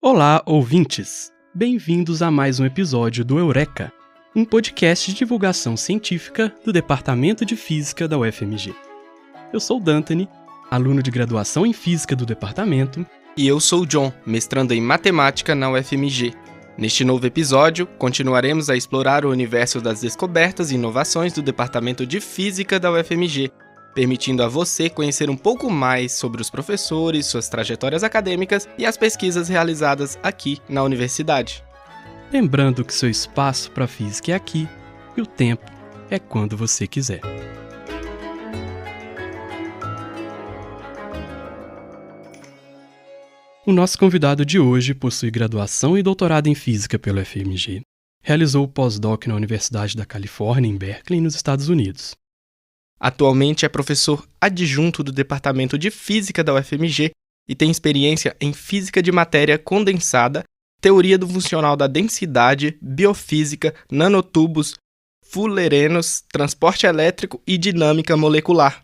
Olá, ouvintes! Bem-vindos a mais um episódio do Eureka, um podcast de divulgação científica do Departamento de Física da UFMG. Eu sou D'Antoni, aluno de graduação em Física do departamento. E eu sou o John, mestrando em Matemática na UFMG. Neste novo episódio, continuaremos a explorar o universo das descobertas e inovações do Departamento de Física da UFMG, permitindo a você conhecer um pouco mais sobre os professores, suas trajetórias acadêmicas e as pesquisas realizadas aqui na universidade. Lembrando que seu espaço para física é aqui e o tempo é quando você quiser. O nosso convidado de hoje possui graduação e doutorado em física pelo UFMG. Realizou o pós-doc na Universidade da Califórnia, em Berkeley, nos Estados Unidos. Atualmente é professor adjunto do Departamento de Física da UFMG e tem experiência em física de matéria condensada, teoria do funcional da densidade, biofísica, nanotubos, fullerenos, transporte elétrico e dinâmica molecular.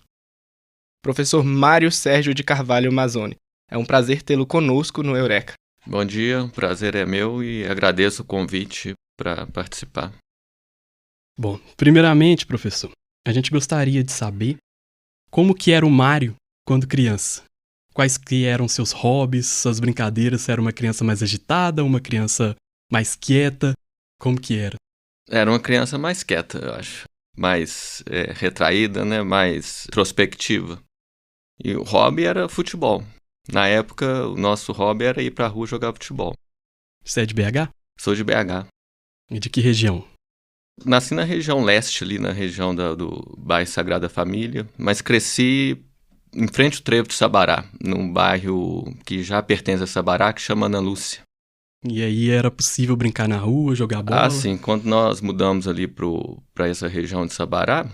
Professor Mário Sérgio de Carvalho Mazzoni. É um prazer tê-lo conosco no Eureka. Bom dia, o prazer é meu e agradeço o convite para participar. Bom, primeiramente, professor, a gente gostaria de saber como que era o Mário quando criança. Quais que eram seus hobbies, suas brincadeiras, se era uma criança mais agitada, uma criança mais quieta, como que era? Era uma criança mais quieta, eu acho. Mais retraída, né? Mais introspectiva. E o hobby era futebol. Na época, o nosso hobby era ir pra rua jogar futebol. Você é de BH? Sou de BH. E de que região? Nasci na região leste, ali na região do bairro Sagrada Família, mas cresci em frente ao Trevo de Sabará, num bairro que já pertence a Sabará, que chama Ana Lúcia. E aí era possível brincar na rua, jogar bola? Ah, sim. Quando nós mudamos ali para essa região de Sabará,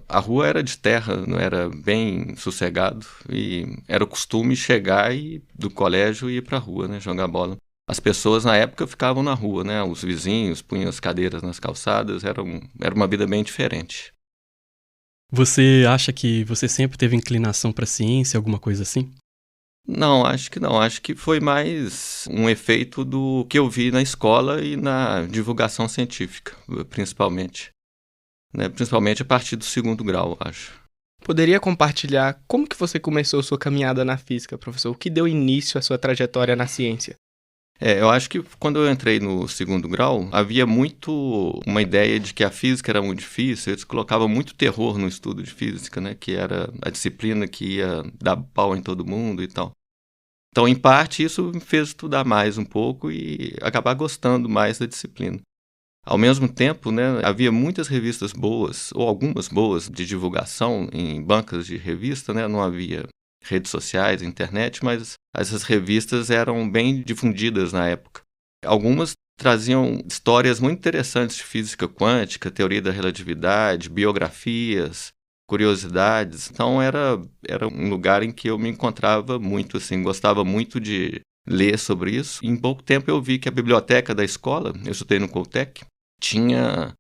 a rua era de terra, não era bem sossegado, e era o costume chegar do colégio e ir para a rua, né, jogar bola. As pessoas na época ficavam na rua, né? Os vizinhos punham as cadeiras nas calçadas, era uma vida bem diferente. Você acha que você sempre teve inclinação para ciência, alguma coisa assim? Não, acho que não. Acho que foi mais um efeito do que eu vi na escola e na divulgação científica, principalmente. Né? Principalmente a partir do 2º grau, acho. Poderia compartilhar como que você começou sua caminhada na física, professor? O que deu início à sua trajetória na ciência? Eu acho que quando eu entrei no 2º grau, havia muito uma ideia de que a física era muito difícil, eles colocavam muito terror no estudo de física, né? Que era a disciplina que ia dar pau em todo mundo e tal. Então, em parte, isso me fez estudar mais um pouco e acabar gostando mais da disciplina. Ao mesmo tempo, né, havia muitas revistas boas, ou algumas boas, de divulgação em bancas de revista, né? Não havia redes sociais, internet, mas essas revistas eram bem difundidas na época. Algumas traziam histórias muito interessantes de física quântica, teoria da relatividade, biografias, curiosidades. Então era um lugar em que eu me encontrava muito, assim, gostava muito de ler sobre isso. Em pouco tempo eu vi que a biblioteca da escola, eu estudei no Coltec, tinha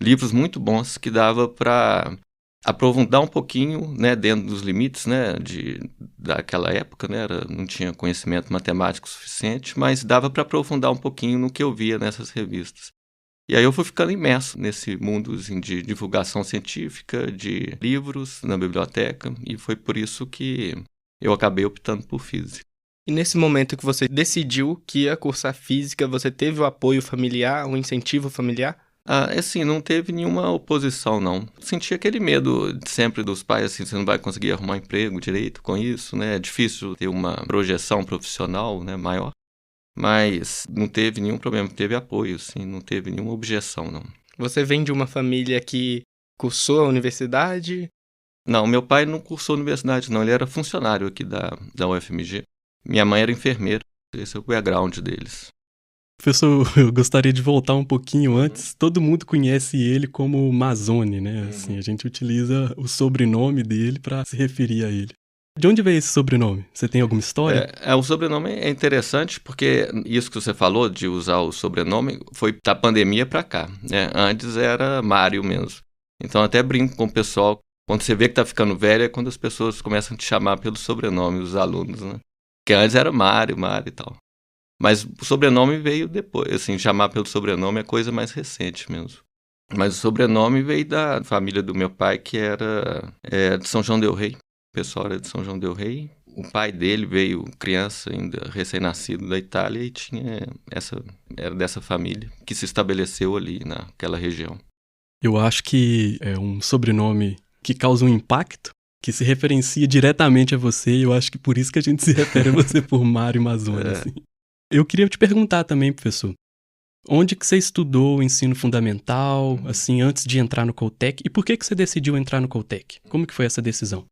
livros muito bons que dava para aprofundar um pouquinho, né, dentro dos limites, né, daquela época, né, não tinha conhecimento matemático suficiente, mas dava para aprofundar um pouquinho no que eu via nessas revistas. E aí eu fui ficando imerso nesse mundo assim, de divulgação científica, de livros na biblioteca, e foi por isso que eu acabei optando por física. E nesse momento que você decidiu que ia cursar física, você teve o apoio familiar, o incentivo familiar? Assim, não teve nenhuma oposição, não. Senti aquele medo sempre dos pais, assim, você não vai conseguir arrumar emprego direito com isso, né? É difícil ter uma projeção profissional, né, maior. Mas não teve nenhum problema, teve apoio, assim, não teve nenhuma objeção, não. Você vem de uma família que cursou a universidade? Não, meu pai não cursou a universidade, não. Ele era funcionário aqui da UFMG. Minha mãe era enfermeira. Esse é o background deles. Professor, eu gostaria de voltar um pouquinho antes. Todo mundo conhece ele como Mazzoni, né? Assim, a gente utiliza o sobrenome dele para se referir a ele. De onde veio esse sobrenome? Você tem alguma história? O sobrenome é interessante porque isso que você falou de usar o sobrenome foi da pandemia para cá, né? Antes era Mário mesmo. Então até brinco com o pessoal, quando você vê que tá ficando velho é quando as pessoas começam a te chamar pelo sobrenome, os alunos, né? Porque antes era Mário e tal. Mas o sobrenome veio depois, assim, chamar pelo sobrenome é coisa mais recente mesmo. Mas o sobrenome veio da família do meu pai, que era de São João del Rei. O pessoal era de São João del Rei. O pai dele veio criança, ainda recém-nascido da Itália, e era dessa família que se estabeleceu ali naquela região. Eu acho que é um sobrenome que causa um impacto, que se referencia diretamente a você, e eu acho que por isso que a gente se refere a você por Mário Mazzoni. Assim. Eu queria te perguntar também, professor, onde que você estudou o ensino fundamental, assim, antes de entrar no Coltec, e por que você decidiu entrar no Coltec? Como que foi essa decisão?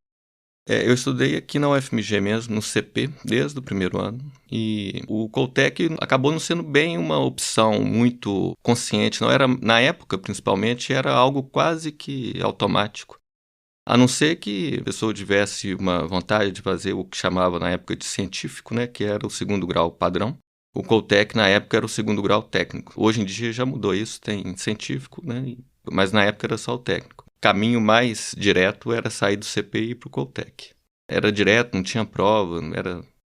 Eu estudei aqui na UFMG mesmo, no CP, desde o primeiro ano. E o Coltec acabou não sendo bem uma opção muito consciente. Não era, na época, principalmente, era algo quase que automático. A não ser que a pessoa tivesse uma vontade de fazer o que chamava na época de científico, né, que era o segundo grau padrão. O Coltec, na época, era o segundo grau técnico. Hoje em dia já mudou isso, tem científico, né, mas na época era só o técnico. O caminho mais direto era sair do CP e ir para o Coltec. Era direto, não tinha prova,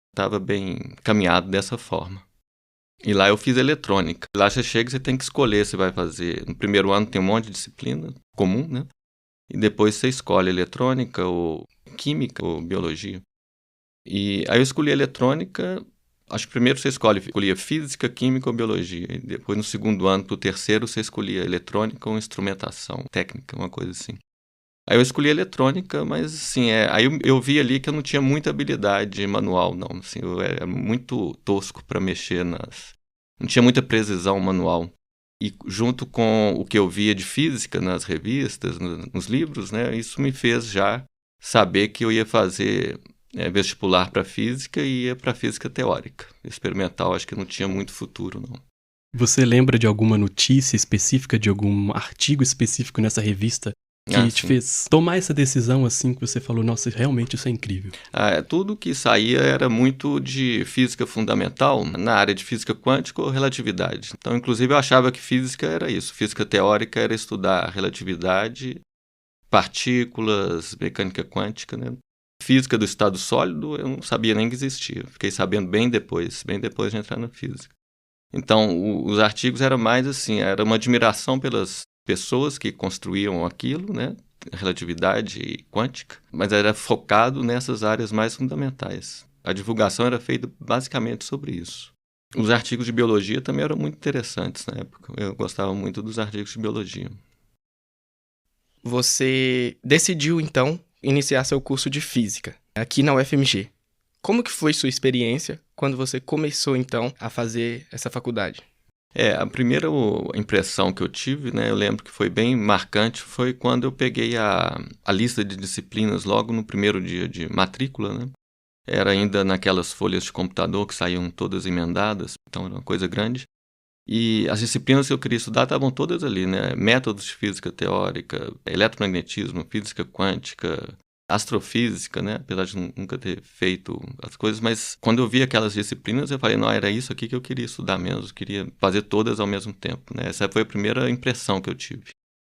estava bem caminhado dessa forma. E lá eu fiz eletrônica. Lá você chega e você tem que escolher se vai fazer. No primeiro ano tem um monte de disciplina comum, né? E depois você escolhe eletrônica, ou química, ou biologia. E aí eu escolhi eletrônica. Acho que primeiro você escolhia física, química ou biologia. E depois no segundo ano, para o terceiro, você escolhia eletrônica ou instrumentação técnica, uma coisa assim. Aí eu escolhi eletrônica, mas assim, aí eu vi ali que eu não tinha muita habilidade manual, não. Assim, eu era muito tosco para mexer não tinha muita precisão manual. E junto com o que eu via de física nas revistas, nos livros, né, isso me fez já saber que eu ia fazer vestibular para física e ia para física teórica. Experimental, acho que não tinha muito futuro, não. Você lembra de alguma notícia específica, de algum artigo específico nessa revista que te fez tomar essa decisão assim, que você falou, nossa, realmente isso é incrível? Tudo que saía era muito de física fundamental, na área de física quântica ou relatividade. Então, inclusive, eu achava que física era isso. Física teórica era estudar relatividade, partículas, mecânica quântica, né? Física do estado sólido eu não sabia nem que existia. Fiquei sabendo bem depois de entrar na física. Então, os artigos eram mais assim, era uma admiração pelas pessoas que construíam aquilo, né? Relatividade quântica, mas era focado nessas áreas mais fundamentais. A divulgação era feita basicamente sobre isso. Os artigos de biologia também eram muito interessantes na época. Eu gostava muito dos artigos de biologia. Você decidiu, então, iniciar seu curso de física aqui na UFMG. Como que foi sua experiência quando você começou, então, a fazer essa faculdade? A primeira impressão que eu tive, né, eu lembro que foi bem marcante, foi quando eu peguei a lista de disciplinas logo no primeiro dia de matrícula, né? Era ainda naquelas folhas de computador que saíam todas emendadas, então era uma coisa grande. E as disciplinas que eu queria estudar estavam todas ali, né? Métodos de física teórica, eletromagnetismo, física quântica, astrofísica, né? Apesar de nunca ter feito as coisas, mas quando eu vi aquelas disciplinas, eu falei, não, era isso aqui que eu queria estudar mesmo, eu queria fazer todas ao mesmo tempo, né? Essa foi a primeira impressão que eu tive.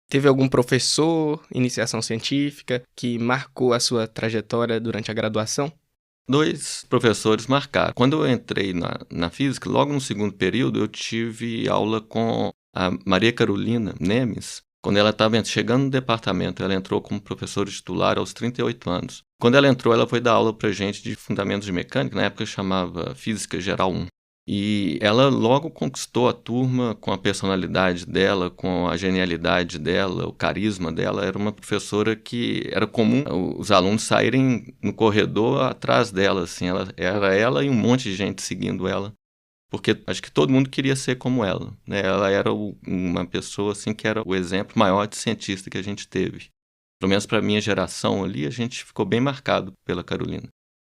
Teve algum professor, iniciação científica, que marcou a sua trajetória durante a graduação? 2 professores marcaram. Quando eu entrei na física, logo no segundo período, eu tive aula com a Maria Carolina Nemes. Quando ela estava chegando no departamento, ela entrou como professora titular aos 38 anos. Quando ela entrou, ela foi dar aula para gente de fundamentos de mecânica, na época chamava Física Geral 1. E ela logo conquistou a turma com a personalidade dela, com a genialidade dela, o carisma dela. Era uma professora que era comum os alunos saírem no corredor atrás dela, assim. Era ela e um monte de gente seguindo ela. Porque acho que todo mundo queria ser como ela, né? Ela era uma pessoa assim, que era o exemplo maior de cientista que a gente teve. Pelo menos para a minha geração ali, a gente ficou bem marcado pela Carolina.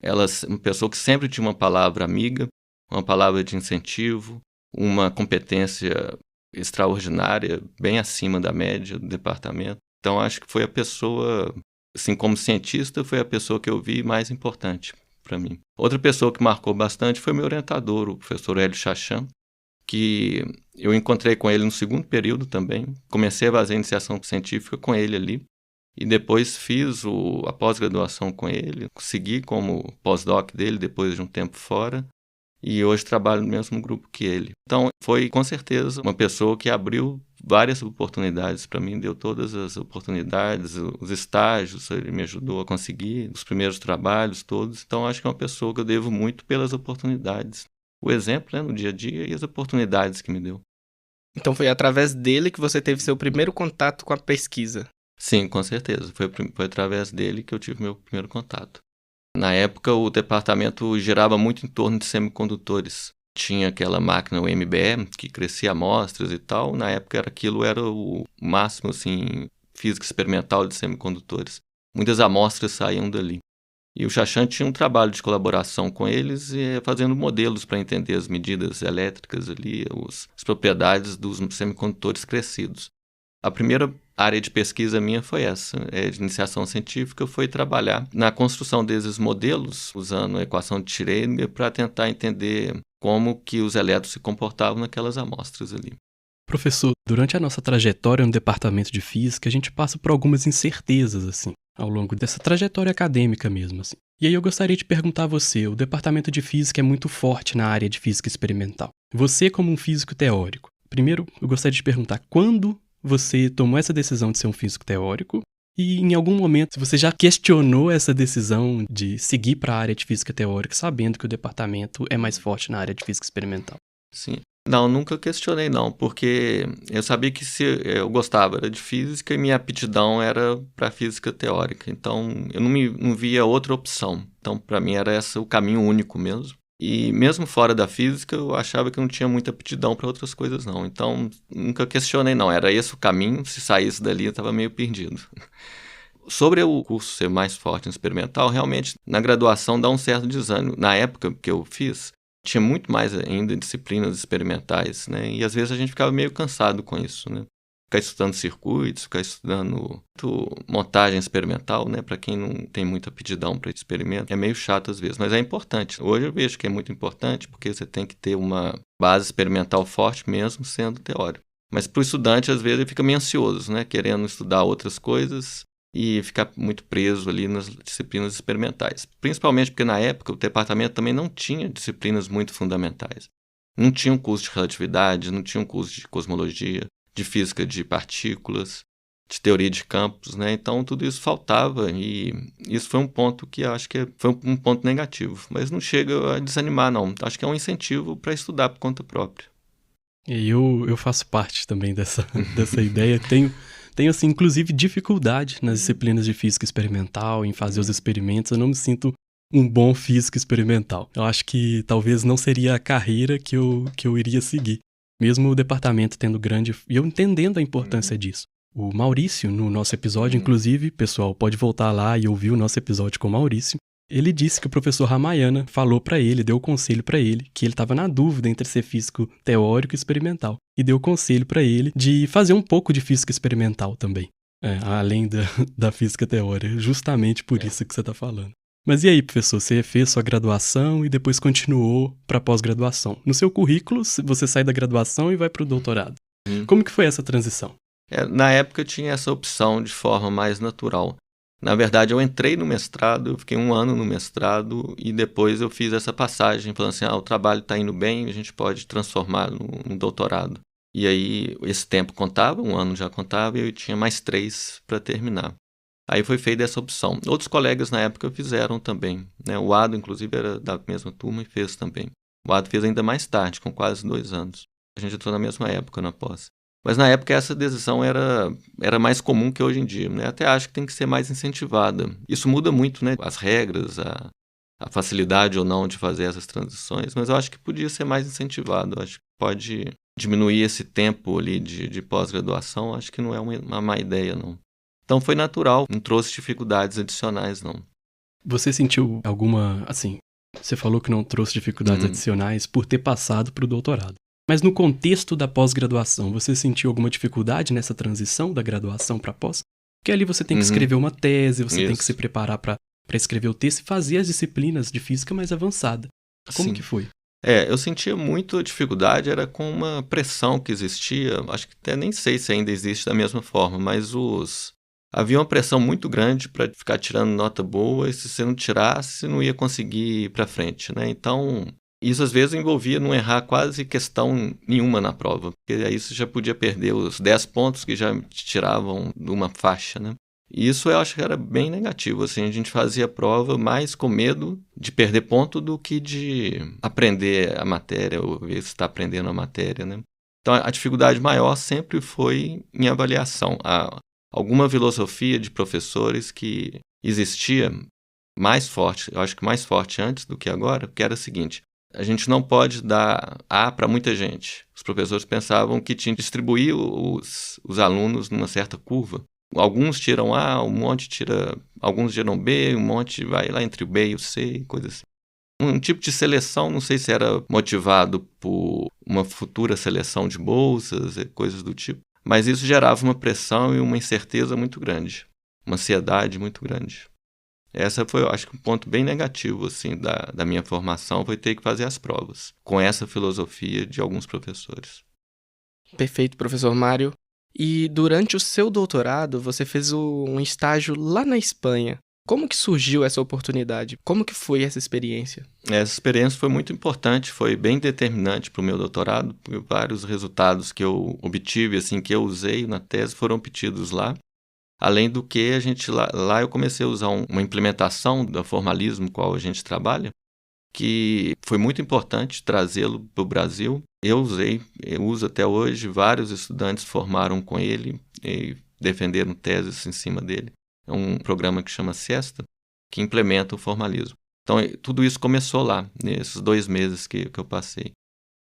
Ela é uma pessoa que sempre tinha uma palavra amiga, uma palavra de incentivo, uma competência extraordinária, bem acima da média do departamento. Então, acho que foi a pessoa, assim, como cientista, foi a pessoa que eu vi mais importante para mim. Outra pessoa que marcou bastante foi meu orientador, o professor Hélio Chachan, que eu encontrei com ele no segundo período também. Comecei a fazer iniciação científica com ele ali. E depois fiz a pós-graduação com ele, segui como pós-doc dele depois de um tempo fora. e hoje trabalho no mesmo grupo que ele. Então, foi com certeza uma pessoa que abriu várias oportunidades para mim, deu todas as oportunidades, os estágios, ele me ajudou a conseguir, os primeiros trabalhos todos. Então, acho que é uma pessoa que eu devo muito pelas oportunidades. O exemplo, né, no dia a dia e as oportunidades que me deu. Então foi através dele que você teve seu primeiro contato com a pesquisa. Sim, com certeza. Foi através dele que eu tive meu primeiro contato. Na época, o departamento girava muito em torno de semicondutores. Tinha aquela máquina, o MBE, que crescia amostras e tal. Na época, aquilo era o máximo, assim, física experimental de semicondutores. Muitas amostras saíam dali. E o Chacham tinha um trabalho de colaboração com eles, fazendo modelos para entender as medidas elétricas ali, as propriedades dos semicondutores crescidos. A primeira área de pesquisa minha foi essa, de iniciação científica, foi trabalhar na construção desses modelos, usando a equação de Schrödinger, para tentar entender como que os elétrons se comportavam naquelas amostras ali. Professor, durante a nossa trajetória no departamento de física, a gente passa por algumas incertezas, assim, ao longo dessa trajetória acadêmica mesmo, assim. E aí eu gostaria de perguntar a você, o departamento de física é muito forte na área de física experimental. Você como um físico teórico, primeiro eu gostaria de perguntar quando você tomou essa decisão de ser um físico teórico e em algum momento você já questionou essa decisão de seguir para a área de física teórica sabendo que o departamento é mais forte na área de física experimental? Sim. Não, nunca questionei não, porque eu sabia que se eu gostava era de física e minha aptidão era para física teórica, então eu não via outra opção. Então para mim era esse o caminho único mesmo. E mesmo fora da física eu achava que eu não tinha muita aptidão para outras coisas não, então nunca questionei não, era esse o caminho, se saísse dali eu estava meio perdido. Sobre o curso ser mais forte em experimental, realmente na graduação dá um certo desânimo. Na época que eu fiz, tinha muito mais ainda disciplinas experimentais, né? E às vezes a gente ficava meio cansado com isso, né? Ficar estudando circuitos, ficar estudando montagem experimental, né? Para quem não tem muita aptidão para experimento, é meio chato às vezes, mas é importante. Hoje eu vejo que é muito importante porque você tem que ter uma base experimental forte mesmo sendo teórico. Mas para o estudante, às vezes, ele fica meio ansioso, né? Querendo estudar outras coisas e ficar muito preso ali nas disciplinas experimentais. Principalmente porque na época o departamento também não tinha disciplinas muito fundamentais. Não tinha um curso de relatividade, não tinha um curso de cosmologia, de física de partículas, de teoria de campos, né? Então tudo isso faltava e isso foi um ponto que acho que foi um ponto negativo. Mas não chega a desanimar não, acho que é um incentivo para estudar por conta própria. E eu faço parte também dessa ideia, tenho, assim, inclusive, dificuldade nas disciplinas de física experimental, em fazer os experimentos. Eu não me sinto um bom físico experimental. Eu acho que talvez não seria a carreira que eu iria seguir. Mesmo o departamento tendo grande... E eu entendendo a importância disso. O Maurício, no nosso episódio, inclusive, pessoal, pode voltar lá e ouvir o nosso episódio com o Maurício. Ele disse que o professor Ramayana falou para ele, deu conselho para ele, que ele estava na dúvida entre ser físico teórico e experimental. E deu conselho para ele de fazer um pouco de física experimental também, além da física teórica, justamente por isso que você está falando. Mas e aí, professor, você fez sua graduação e depois continuou para pós-graduação. No seu currículo, você sai da graduação e vai para o doutorado. Como que foi essa transição? Na época eu tinha essa opção de forma mais natural. Na verdade, eu entrei no mestrado, eu fiquei 1 ano no mestrado e depois eu fiz essa passagem, falando assim, o trabalho está indo bem, a gente pode transformar no doutorado. E aí, esse tempo contava, 1 ano já contava, e eu tinha mais 3 para terminar. Aí foi feita essa opção. Outros colegas na época fizeram também, né? O Ado, inclusive, era da mesma turma e fez também. O Ado fez ainda mais tarde, com quase 2 anos. A gente entrou na mesma época na pós. Mas na época essa decisão era mais comum que hoje em dia, né? Até acho que tem que ser mais incentivada. Isso muda muito, né? As regras, a facilidade ou não de fazer essas transições, mas eu acho que podia ser mais incentivado. Eu acho que pode diminuir esse tempo ali de pós-graduação, acho que não é uma má ideia, não. Então foi natural, não trouxe dificuldades adicionais, não. Você sentiu alguma, assim, você falou que não trouxe dificuldades adicionais por ter passado para o doutorado. Mas no contexto da pós-graduação, você sentiu alguma dificuldade nessa transição da graduação para pós? Porque ali você tem que escrever uma tese, você tem que se preparar para escrever o texto e fazer as disciplinas de física mais avançada. Como que foi? Eu sentia muito dificuldade, era com uma pressão que existia, acho que até nem sei se ainda existe da mesma forma, mas havia uma pressão muito grande para ficar tirando nota boa e se você não tirasse, você não ia conseguir ir para frente, né? Então, Isso às vezes envolvia não errar quase questão nenhuma na prova, porque aí você já podia perder os 10 pontos que já te tiravam de uma faixa, né? E isso eu acho que era bem negativo, assim, a gente fazia a prova mais com medo de perder ponto do que de aprender a matéria, ou ver se está aprendendo a matéria, né? Então a dificuldade maior sempre foi em avaliação. Alguma filosofia de professores que existia mais forte, eu acho que mais forte antes do que agora, que era a seguinte: a gente não pode dar A para muita gente. Os professores pensavam que tinha que distribuir os alunos numa certa curva. Alguns tiram A, um monte tira, alguns tiram B, um monte vai lá entre o B e o C, coisa assim. Um tipo de seleção, não sei se era motivado por uma futura seleção de bolsas e coisas do tipo, mas isso gerava uma pressão e uma incerteza muito grande, uma ansiedade muito grande. Essa foi, eu acho que um ponto bem negativo assim, da minha formação, foi ter que fazer as provas, com essa filosofia de alguns professores. Perfeito, professor Mário. E durante o seu doutorado, você fez um estágio lá na Espanha. Como que surgiu essa oportunidade? Como que foi essa experiência? Essa experiência foi muito importante, foi bem determinante para o meu doutorado, porque vários resultados que eu obtive, assim, que eu usei na tese, foram obtidos lá. Além do que, a gente lá eu comecei a usar uma implementação do formalismo com qual a gente trabalha, que foi muito importante trazê-lo para o Brasil. Eu uso até hoje, vários estudantes formaram com ele e defenderam teses em cima dele. É um programa que chama Siesta, que implementa o formalismo. Então, tudo isso começou lá, nesses 2 meses que eu passei.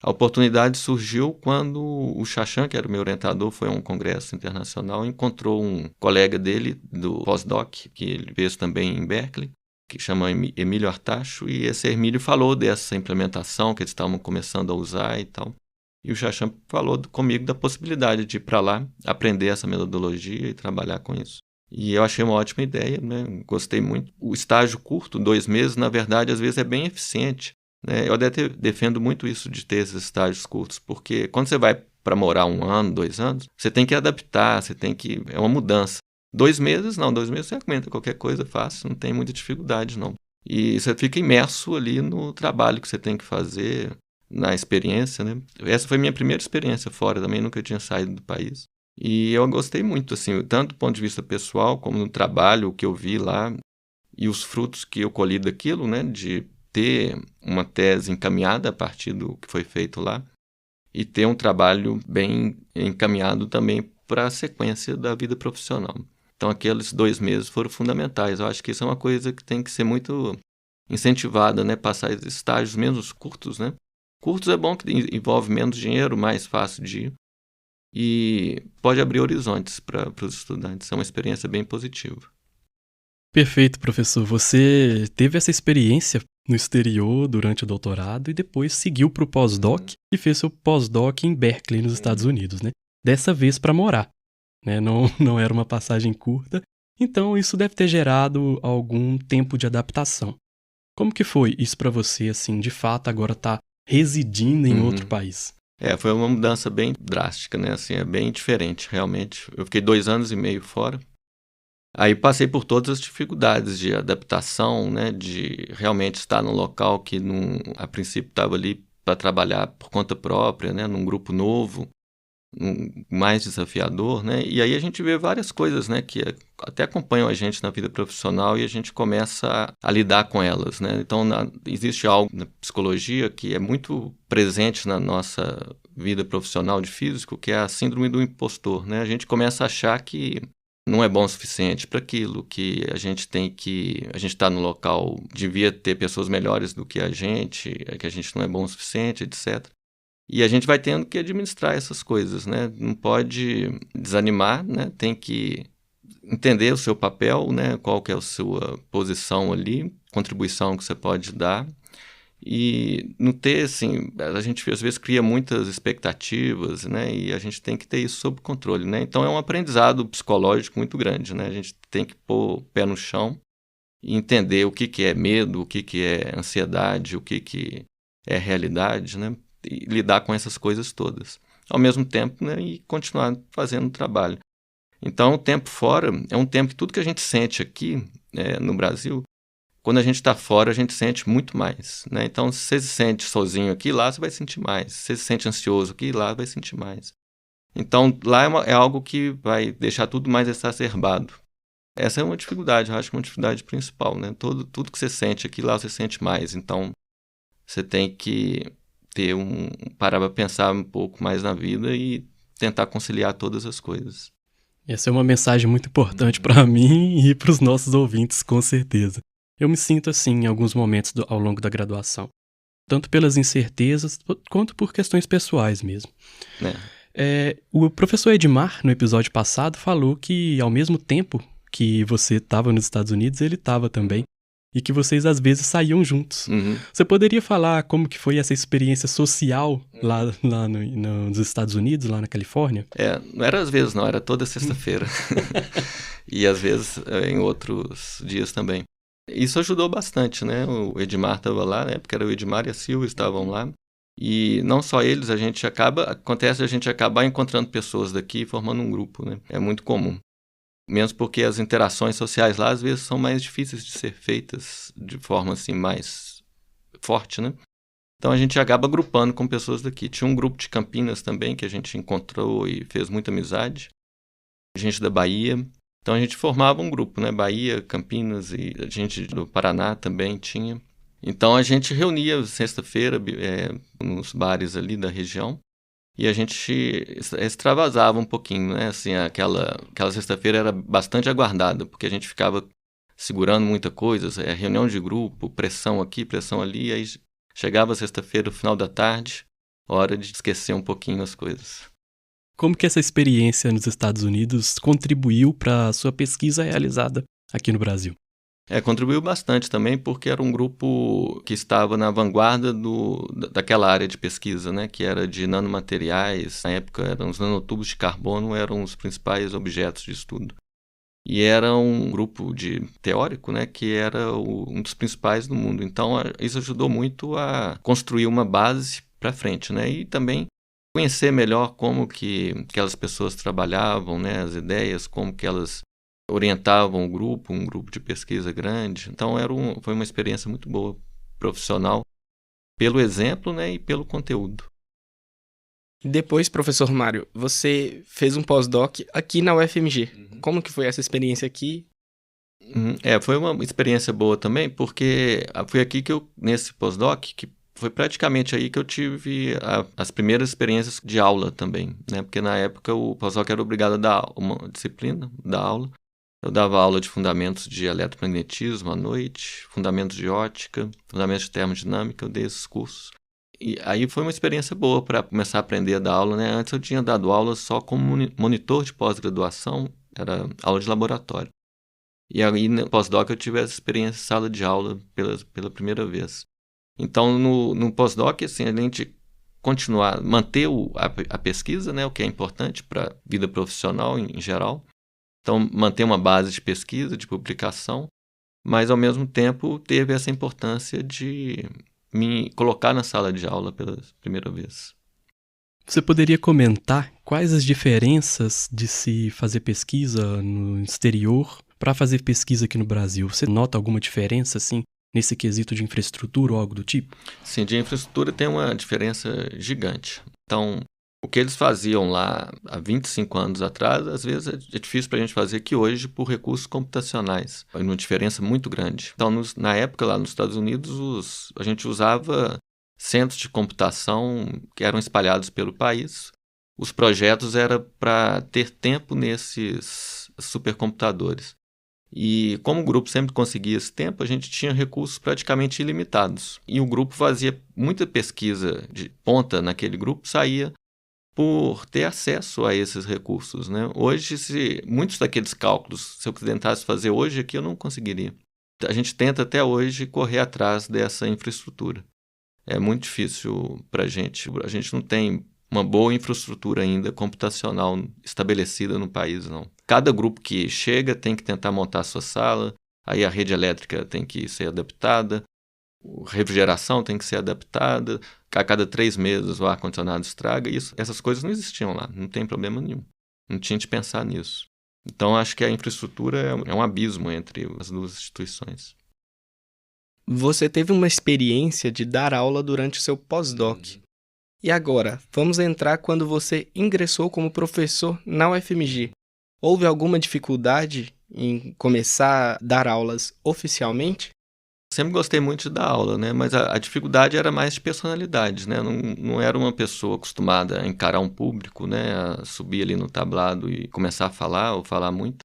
A oportunidade surgiu quando o Chachan, que era o meu orientador, foi a um congresso internacional, encontrou um colega dele do pós-doc, que ele fez também em Berkeley, que chama Emílio Artacho, e esse Emílio falou dessa implementação que eles estavam começando a usar e tal. E o Chachan falou comigo da possibilidade de ir para lá, aprender essa metodologia e trabalhar com isso. E eu achei uma ótima ideia, né? Gostei muito. O estágio curto, 2 meses, na verdade, às vezes é bem eficiente, né? Eu até defendo muito isso de ter esses estágios curtos, porque quando você vai para morar 1 ano, 2 anos, você tem que adaptar, é uma mudança. 2 meses, não, 2 meses você aguenta qualquer coisa fácil, não tem muita dificuldade, não. E você fica imerso ali no trabalho que você tem que fazer, na experiência, né? Essa foi a minha primeira experiência fora, também nunca tinha saído do país. E eu gostei muito, assim, tanto do ponto de vista pessoal, como no trabalho, o que eu vi lá, e os frutos que eu colhi daquilo, né, de ter uma tese encaminhada a partir do que foi feito lá, e ter um trabalho bem encaminhado também para a sequência da vida profissional. Então, aqueles 2 meses foram fundamentais. Eu acho que isso é uma coisa que tem que ser muito incentivada, né, passar estágios menos curtos, né? Curtos é bom, que envolve menos dinheiro, mais fácil de ir, e pode abrir horizontes para os estudantes. É uma experiência bem positiva. Perfeito, professor. Você teve essa experiência no exterior durante o doutorado e depois seguiu para o pós-doc e fez seu pós-doc em Berkeley, nos Estados Unidos, né? Dessa vez para morar, né? Não era uma passagem curta, então isso deve ter gerado algum tempo de adaptação. Como que foi isso para você, assim, de fato agora tá residindo em outro país? Foi uma mudança bem drástica, né? Assim, é bem diferente, realmente. Eu fiquei 2 anos e meio fora. Aí passei por todas as dificuldades de adaptação, né? De realmente estar num local que, a princípio, estava ali para trabalhar por conta própria, né? Num grupo novo, mais desafiador, né? E aí a gente vê várias coisas, né? Que até acompanham a gente na vida profissional e a gente começa a lidar com elas, né? Então, existe algo na psicologia que é muito presente na nossa vida profissional de físico, que é a síndrome do impostor, né? A gente começa a achar que não é bom o suficiente para aquilo, que a gente está no local, devia ter pessoas melhores do que a gente não é bom o suficiente, etc. E a gente vai tendo que administrar essas coisas, né? Não pode desanimar, né? Tem que entender o seu papel, né? Qual que é a sua posição ali, contribuição que você pode dar. E não ter, assim, a gente às vezes cria muitas expectativas, né? E a gente tem que ter isso sob controle, né? Então é um aprendizado psicológico muito grande, né? A gente tem que pôr o pé no chão e entender o que é medo, o que é ansiedade, o que é realidade, né? E lidar com essas coisas todas. Ao mesmo tempo, né? E continuar fazendo o trabalho. Então, o tempo fora é um tempo que tudo que a gente sente aqui, no Brasil, quando a gente está fora, a gente sente muito mais, né? Então, se você se sente sozinho aqui, lá você vai sentir mais. Se você se sente ansioso aqui, lá vai sentir mais. Então, lá é algo que vai deixar tudo mais exacerbado. Essa é uma dificuldade, eu acho que é uma dificuldade principal, né? Tudo que você sente aqui, lá você sente mais. Então, você tem que parar para pensar um pouco mais na vida e tentar conciliar todas as coisas. Essa é uma mensagem muito importante para mim e para os nossos ouvintes, com certeza. Eu me sinto assim em alguns momentos ao longo da graduação, tanto pelas incertezas quanto por questões pessoais mesmo. O professor Edmar, no episódio passado, falou que ao mesmo tempo que você estava nos Estados Unidos, ele estava também, e que vocês às vezes saíam juntos. Uhum. Você poderia falar como que foi essa experiência social lá nos Estados Unidos, lá na Califórnia? Não era às vezes não, era toda sexta-feira. E às vezes em outros dias também. Isso ajudou bastante, né? O Edmar estava lá, né? Porque era o Edmar e a Silvia estavam lá. E não só eles, acontece a gente acabar encontrando pessoas daqui e formando um grupo, né? É muito comum. Mesmo porque as interações sociais lá, às vezes, são mais difíceis de ser feitas de forma, assim, mais forte, né? Então, a gente acaba agrupando com pessoas daqui. Tinha um grupo de Campinas também, que a gente encontrou e fez muita amizade. Gente da Bahia. Então, a gente formava um grupo, né? Bahia, Campinas e a gente do Paraná também tinha. Então, a gente reunia sexta-feira nos bares ali da região. E a gente extravasava um pouquinho, né? Assim, aquela sexta-feira era bastante aguardada, porque a gente ficava segurando muita coisa, reunião de grupo, pressão aqui, pressão ali, e aí chegava sexta-feira, no final da tarde, hora de esquecer um pouquinho as coisas. Como que essa experiência nos Estados Unidos contribuiu para a sua pesquisa realizada aqui no Brasil? Contribuiu bastante também, porque era um grupo que estava na vanguarda daquela área de pesquisa, né, que era de nanomateriais. Na época, os nanotubos de carbono eram os principais objetos de estudo. E era um grupo teórico, né, que era um dos principais do mundo. Então, isso ajudou muito a construir uma base para frente, né, e também conhecer melhor como que aquelas pessoas trabalhavam, né, as ideias, como que elas orientavam um grupo de pesquisa grande. Então, foi uma experiência muito boa, profissional, pelo exemplo, né, e pelo conteúdo. Depois, professor Mário, você fez um pós-doc aqui na UFMG. Como que foi essa experiência aqui? Foi uma experiência boa também, porque foi aqui nesse pós-doc, que foi praticamente aí que eu tive as primeiras experiências de aula também, né? Porque na época o pós-doc era obrigado a dar uma disciplina da aula. Eu dava aula de fundamentos de eletromagnetismo à noite, fundamentos de ótica, fundamentos de termodinâmica, eu dei esses cursos. E aí foi uma experiência boa para começar a aprender a dar aula, né? Antes eu tinha dado aula só como monitor de pós-graduação, era aula de laboratório. E aí no pós-doc eu tive essa experiência de sala de aula pela primeira vez. Então no pós-doc, assim, a gente manter a pesquisa, né? O que é importante para a vida profissional em geral. Então, manter uma base de pesquisa, de publicação, mas, ao mesmo tempo, teve essa importância de me colocar na sala de aula pela primeira vez. Você poderia comentar quais as diferenças de se fazer pesquisa no exterior para fazer pesquisa aqui no Brasil? Você nota alguma diferença, assim, nesse quesito de infraestrutura ou algo do tipo? Sim, de infraestrutura tem uma diferença gigante. Então, o que eles faziam lá há 25 anos atrás, às vezes é difícil para a gente fazer aqui hoje por recursos computacionais. É uma diferença muito grande. Então, na época, lá nos Estados Unidos, a gente usava centros de computação que eram espalhados pelo país. Os projetos eram para ter tempo nesses supercomputadores. E como o grupo sempre conseguia esse tempo, a gente tinha recursos praticamente ilimitados. E o grupo fazia muita pesquisa de ponta naquele grupo, saía por ter acesso a esses recursos, né? Hoje, muitos daqueles cálculos, se eu tentasse fazer hoje aqui, eu não conseguiria. A gente tenta até hoje correr atrás dessa infraestrutura. É muito difícil para a gente. A gente não tem uma boa infraestrutura ainda computacional estabelecida no país, não. Cada grupo que chega tem que tentar montar a sua sala, aí a rede elétrica tem que ser adaptada, a refrigeração tem que ser adaptada, a cada 3 meses o ar-condicionado estraga, essas coisas não existiam lá, não tem problema nenhum. Não tinha de pensar nisso. Então, acho que a infraestrutura é um abismo entre as duas instituições. você teve uma experiência de dar aula durante o seu pós-doc. E agora, vamos entrar quando você ingressou como professor na UFMG. Houve alguma dificuldade em começar a dar aulas oficialmente? Sempre gostei muito de dar aula, né? Mas a dificuldade era mais de personalidade, né? Não era uma pessoa acostumada a encarar um público, né? A subir ali no tablado e começar a falar ou falar muito.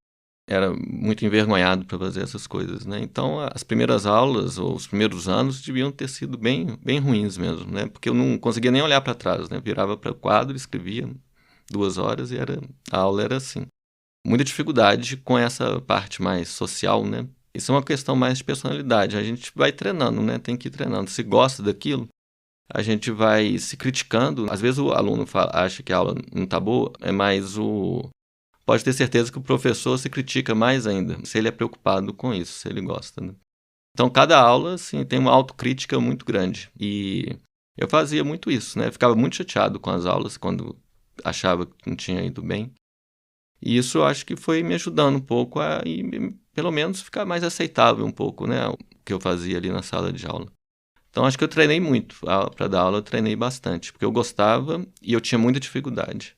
Era muito envergonhado para fazer essas coisas, né? Então, as primeiras aulas ou os primeiros anos deviam ter sido bem, bem ruins mesmo, né? Porque eu não conseguia nem olhar para trás, né? Virava para o quadro, escrevia 2 horas e a aula era assim. Muita dificuldade com essa parte mais social, né? Isso é uma questão mais de personalidade. A gente vai treinando, né? Tem que ir treinando. Se gosta daquilo, a gente vai se criticando. Às vezes o aluno acha que a aula não está boa, mas pode ter certeza que o professor se critica mais ainda, se ele é preocupado com isso, se ele gosta, né? Então, cada aula, assim, tem uma autocrítica muito grande. E eu fazia muito isso, né? Ficava muito chateado com as aulas quando achava que não tinha ido bem. E isso eu acho que foi me ajudando um pouco a, pelo menos, ficar mais aceitável um pouco, né? O que eu fazia ali na sala de aula. Então, acho que eu treinei muito. Para dar aula, eu treinei bastante, porque eu gostava e eu tinha muita dificuldade.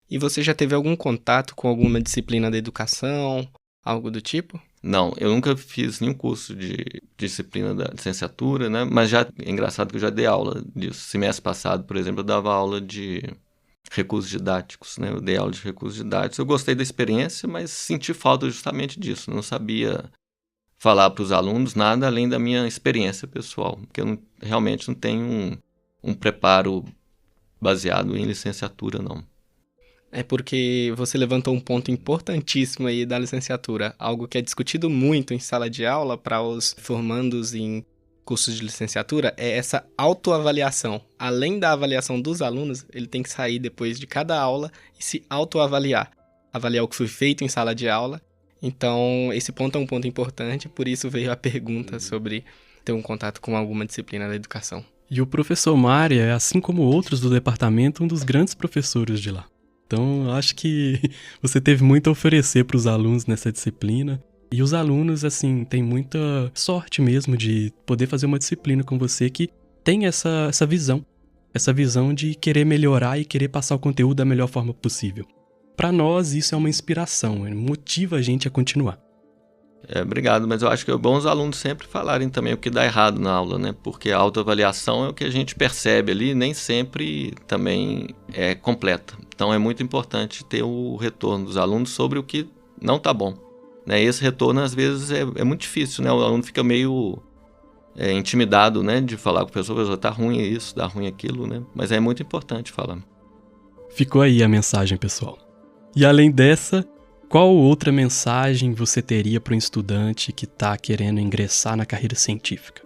E você já teve algum contato com alguma disciplina da educação, algo do tipo? Não, eu nunca fiz nenhum curso de disciplina da licenciatura, né? Mas já é engraçado que eu já dei aula disso. Semestre passado, por exemplo, eu dava aula de recursos didáticos, né? Eu dei aula de recursos didáticos. Eu gostei da experiência, mas senti falta justamente disso. Eu não sabia falar para os alunos nada além da minha experiência pessoal, porque eu realmente não tenho um preparo baseado em licenciatura, não. É porque você levantou um ponto importantíssimo aí da licenciatura, algo que é discutido muito em sala de aula para os formandos em cursos de licenciatura, é essa autoavaliação. Além da avaliação dos alunos, ele tem que sair depois de cada aula e se autoavaliar. Avaliar o que foi feito em sala de aula. Então, esse ponto é um ponto importante, por isso veio a pergunta sobre ter um contato com alguma disciplina da educação. E o professor Mário é, assim como outros do departamento, um dos grandes professores de lá. Então, eu acho que você teve muito a oferecer para os alunos nessa disciplina. E os alunos, assim, têm muita sorte mesmo de poder fazer uma disciplina com você que tem essa visão. Essa visão de querer melhorar e querer passar o conteúdo da melhor forma possível. Para nós, isso é uma inspiração, motiva a gente a continuar. Obrigado, mas eu acho que é bom os alunos sempre falarem também o que dá errado na aula, né? Porque a autoavaliação é o que a gente percebe ali, nem sempre também é completa. Então é muito importante ter o retorno dos alunos sobre o que não está bom, né? Esse retorno às vezes é muito difícil, né? O aluno fica meio intimidado, né? De falar com o professor, tá ruim isso, tá ruim aquilo, né? Mas é muito importante falar. Ficou aí a mensagem, pessoal. E além dessa, qual outra mensagem você teria para um estudante que está querendo ingressar na carreira científica?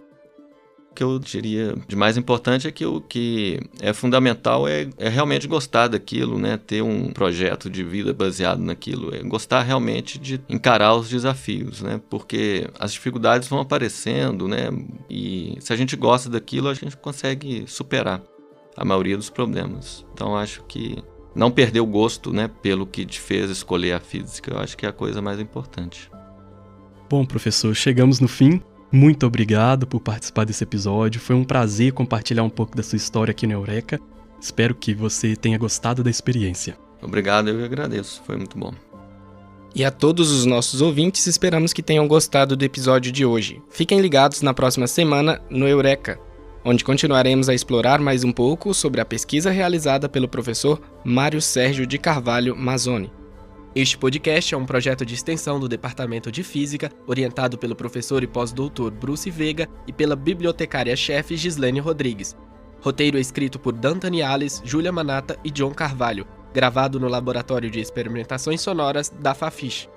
O que eu diria de mais importante é que o que é fundamental é realmente gostar daquilo, né? Ter um projeto de vida baseado naquilo, gostar realmente de encarar os desafios, né? Porque as dificuldades vão aparecendo, né? E se a gente gosta daquilo, a gente consegue superar a maioria dos problemas. Então, acho que não perder o gosto, né, pelo que te fez escolher a física, eu acho que é a coisa mais importante. Bom, professor, chegamos no fim. Muito obrigado por participar desse episódio. Foi um prazer compartilhar um pouco da sua história aqui no Eureka. Espero que você tenha gostado da experiência. Obrigado, eu agradeço. Foi muito bom. E a todos os nossos ouvintes, esperamos que tenham gostado do episódio de hoje. Fiquem ligados na próxima semana no Eureka, onde continuaremos a explorar mais um pouco sobre a pesquisa realizada pelo professor Mário Sérgio de Carvalho Mazzoni. Este podcast é um projeto de extensão do Departamento de Física, orientado pelo professor e pós-doutor Bruce Veiga e pela bibliotecária-chefe Gislene Rodrigues. Roteiro escrito por Dantani Alves, Júlia Manata e John Carvalho, gravado no Laboratório de Experimentações Sonoras da Fafiche.